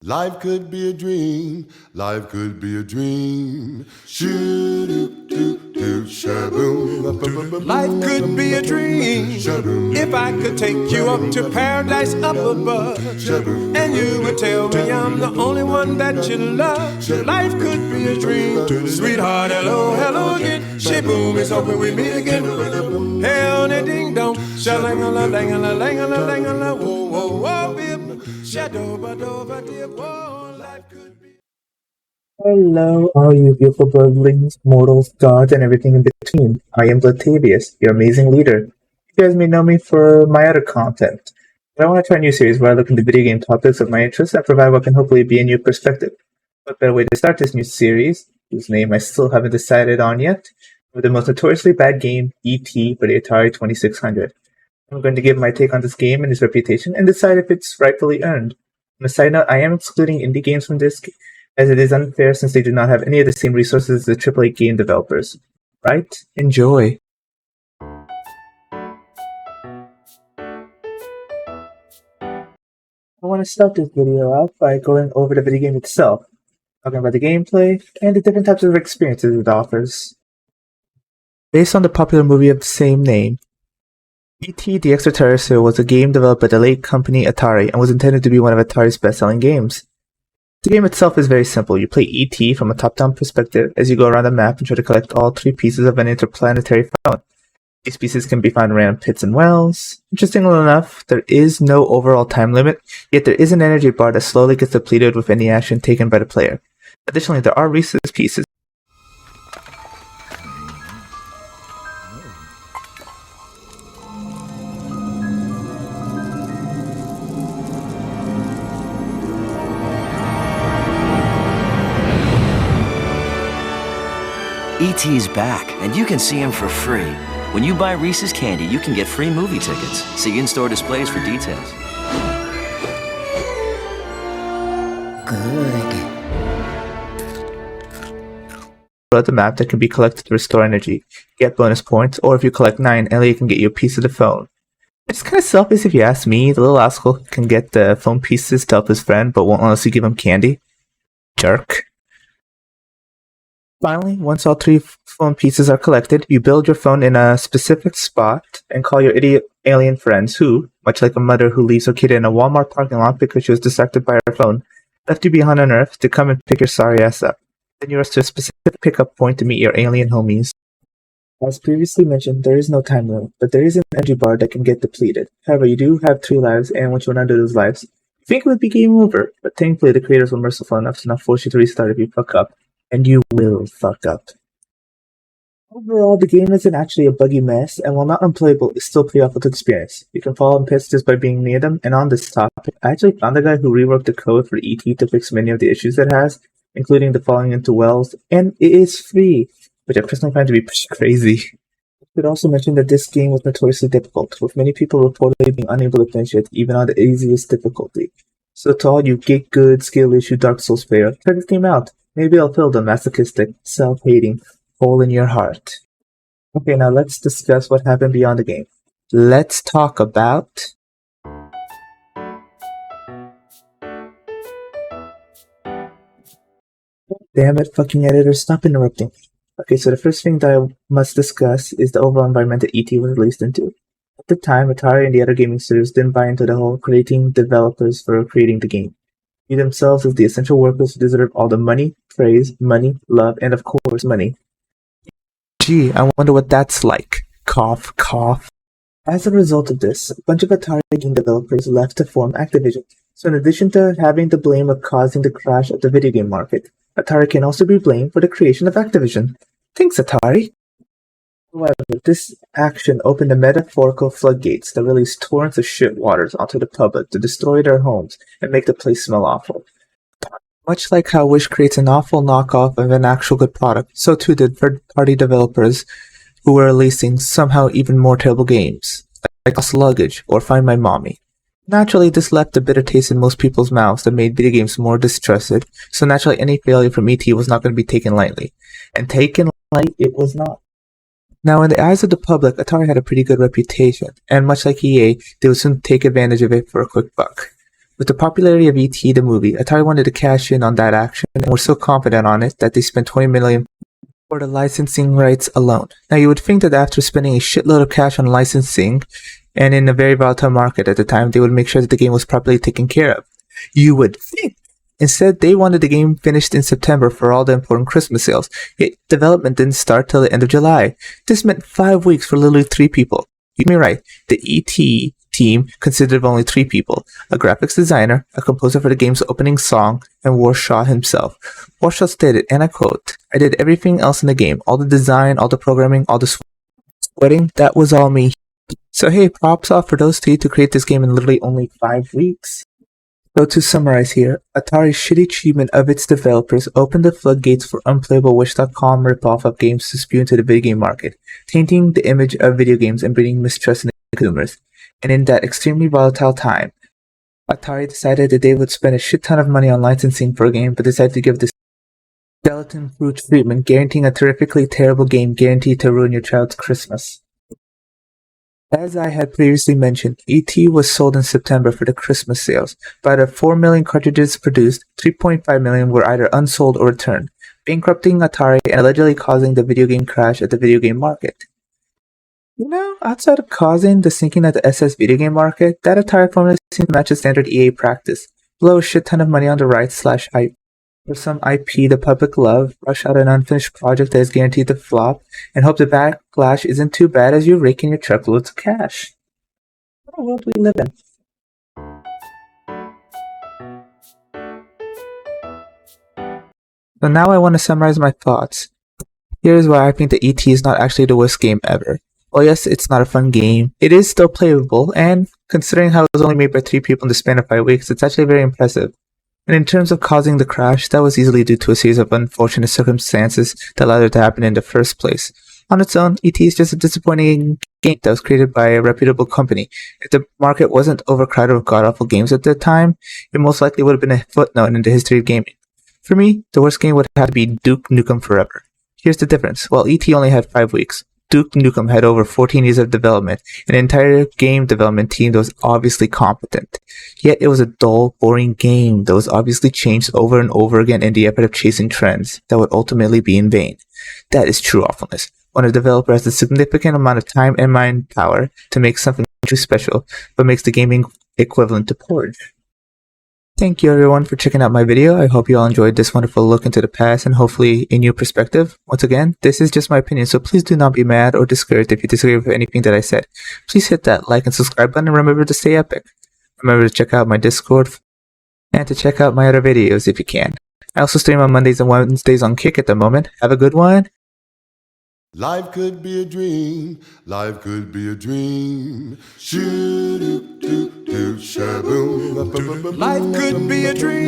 Life could be a dream, life could be a dream. Shoo-doo-doo-doo, shaboom. Life could be a dream if I could take you up to paradise up above. And you would tell me I'm the only one that you love. Life could be a dream. Sweetheart, hello, hello again. Shaboom, it's hoping we meet again. Hell, ding dong. Shalangala, langala, langala, langala. Whoa, whoa, whoa, bib. Shadow, badova, dear. Whoa, life could be. Hello, all you beautiful birdlings, mortals, gods, and everything in between. I am Latavius, your amazing leader. You guys may know me for my other content, but I want to try a new series where I look into video game topics of my interest and provide what can hopefully be a new perspective. What better way to start this new series, whose name I still haven't decided on yet, with the most notoriously bad game, E.T. for the Atari 2600. I'm going to give my take on this game and its reputation and decide if it's rightfully earned. On a side note, I am excluding indie games from this, as it is unfair since they do not have any of the same resources as the AAA game developers. Right? Enjoy! I want to start this video out by going over the video game itself, talking about the gameplay and the different types of experiences it offers. Based on the popular movie of the same name, E.T. the Extraterrestrial was a game developed by the late company Atari and was intended to be one of Atari's best-selling games. The game itself is very simple. You play E.T. from a top-down perspective as you go around the map and try to collect all 3 pieces of an interplanetary phone. These pieces can be found in random pits and wells. Interestingly enough, there is no overall time limit, yet there is an energy bar that slowly gets depleted with any action taken by the player. Additionally, there are resource pieces. E.T.'s back, and you can see him for free. When you buy Reese's candy, you can get free movie tickets. See in-store displays for details. Good. Throughout the map that can be collected to restore energy, get bonus points, or if you collect 9, Elliot can get you a piece of the phone. It's kind of selfish if you ask me. The little asshole can get the phone pieces to help his friend, but won't honestly give him candy. Jerk. Finally, once all 3 phone pieces are collected, you build your phone in a specific spot and call your idiot alien friends who, much like a mother who leaves her kid in a Walmart parking lot because she was distracted by her phone, left you behind on Earth to come and pick your sorry ass up. Then you rush to a specific pickup point to meet your alien homies. As previously mentioned, there is no time limit, but there is an energy bar that can get depleted. However, you do have 3 lives, and once you run out of those lives, you think it would be game over, but thankfully the creators were merciful enough to not force you to restart if you fuck up. And you will fuck up. Overall, the game isn't actually a buggy mess, and while not unplayable, it's still pretty awful to experience. You can follow pits just by being near them, and on this topic, I actually found a guy who reworked the code for E.T. to fix many of the issues it has, including the falling into wells, and it is free, which I personally find to be pretty crazy. I should also mention that this game was notoriously difficult, with many people reportedly being unable to finish it, even on the easiest difficulty. So to all you get good, skill issue Dark Souls player, try this game out. Maybe I'll fill the masochistic, self-hating hole in your heart. Okay, now let's discuss what happened beyond the game. Let's talk about... Damn it, fucking editor, stop interrupting. Okay, so the first thing that I must discuss is the overall environment that E.T. was released into. At the time, Atari and the other gaming studios didn't buy into the whole creating developers for creating the game. They themselves as the essential workers who deserve all the money, praise, money, love, and of course money. Gee, I wonder what that's like. Cough, cough. As a result of this, a bunch of Atari game developers left to form Activision. So in addition to having the blame of causing the crash of the video game market, Atari can also be blamed for the creation of Activision. Thanks, Atari! However, this action opened the metaphorical floodgates that released torrents of shit waters onto the public to destroy their homes and make the place smell awful. Much like how Wish creates an awful knockoff of an actual good product, so too did third-party developers who were releasing somehow even more terrible games, like Lost Luggage or Find My Mommy. Naturally, this left a bitter taste in most people's mouths that made video games more distrusted, so naturally any failure from E.T. was not going to be taken lightly. And taken light it was not. Now, in the eyes of the public, Atari had a pretty good reputation, and much like EA, they would soon take advantage of it for a quick buck. With the popularity of E.T. the movie, Atari wanted to cash in on that action and were so confident on it that they spent $20 million for the licensing rights alone. Now you would think that after spending a shitload of cash on licensing, and in a very volatile market at the time, they would make sure that the game was properly taken care of. You would think. Instead, they wanted the game finished in September for all the important Christmas sales. Yet development didn't start till the end of July. This meant 5 weeks for literally 3 people. You hear me right. The E.T. team consisted of only 3 people: a graphics designer, a composer for the game's opening song, and Warshaw himself. Warshaw stated, and I quote, "I did everything else in the game. All the design, all the programming, all the sweating, that was all me." So hey, props off for those 2 to create this game in literally only 5 weeks. So to summarize here, Atari's shitty treatment of its developers opened the floodgates for unplayable Wish.com ripoff of games to spew into the video game market, tainting the image of video games and breeding mistrust in consumers. And in that extremely volatile time, Atari decided that they would spend a shit ton of money on licensing for a game, but decided to give this skeleton fruit treatment, guaranteeing a terrifically terrible game guaranteed to ruin your child's Christmas. As I had previously mentioned, E.T. was sold in September for the Christmas sales, but out of 4 million cartridges produced, 3.5 million were either unsold or returned, bankrupting Atari and allegedly causing the video game crash at the video game market. You know, outside of causing the sinking of the SS video game market, that Atari formula seems to match the standard EA practice. Blow a shit ton of money on the rights / hype for some IP the public love, rush out an unfinished project that is guaranteed to flop, and hope the backlash isn't too bad as you rake in your truckloads of cash. What a world we live in. So now I want to summarize my thoughts. Here's why I think that E.T. is not actually the worst game ever. Well, yes, it's not a fun game. It is still playable, and considering how it was only made by 3 people in the span of 5 weeks, it's actually very impressive. And in terms of causing the crash, that was easily due to a series of unfortunate circumstances that allowed it to happen in the first place. On its own, E.T. is just a disappointing game that was created by a reputable company. If the market wasn't overcrowded with god-awful games at the time, it most likely would have been a footnote in the history of gaming. For me, the worst game would have to be Duke Nukem Forever. Here's the difference. While E.T. only had 5 weeks, Duke Nukem had over 14 years of development, an entire game development team that was obviously competent. Yet it was a dull, boring game that was obviously changed over and over again in the effort of chasing trends that would ultimately be in vain. That is true awfulness, when a developer has a significant amount of time and mind power to make something truly special, but makes the gaming equivalent to porridge. Thank you everyone for checking out my video. I hope you all enjoyed this wonderful look into the past and hopefully a new perspective. Once again, this is just my opinion, so please do not be mad or discouraged if you disagree with anything that I said. Please hit that like and subscribe button and remember to stay epic. Remember to check out my Discord and to check out my other videos if you can. I also stream on Mondays and Wednesdays on Kick at the moment. Have a good one. Life could be a dream. Life could be a dream. Shoo-doo-doo-doo, shaboom. Life could be a dream.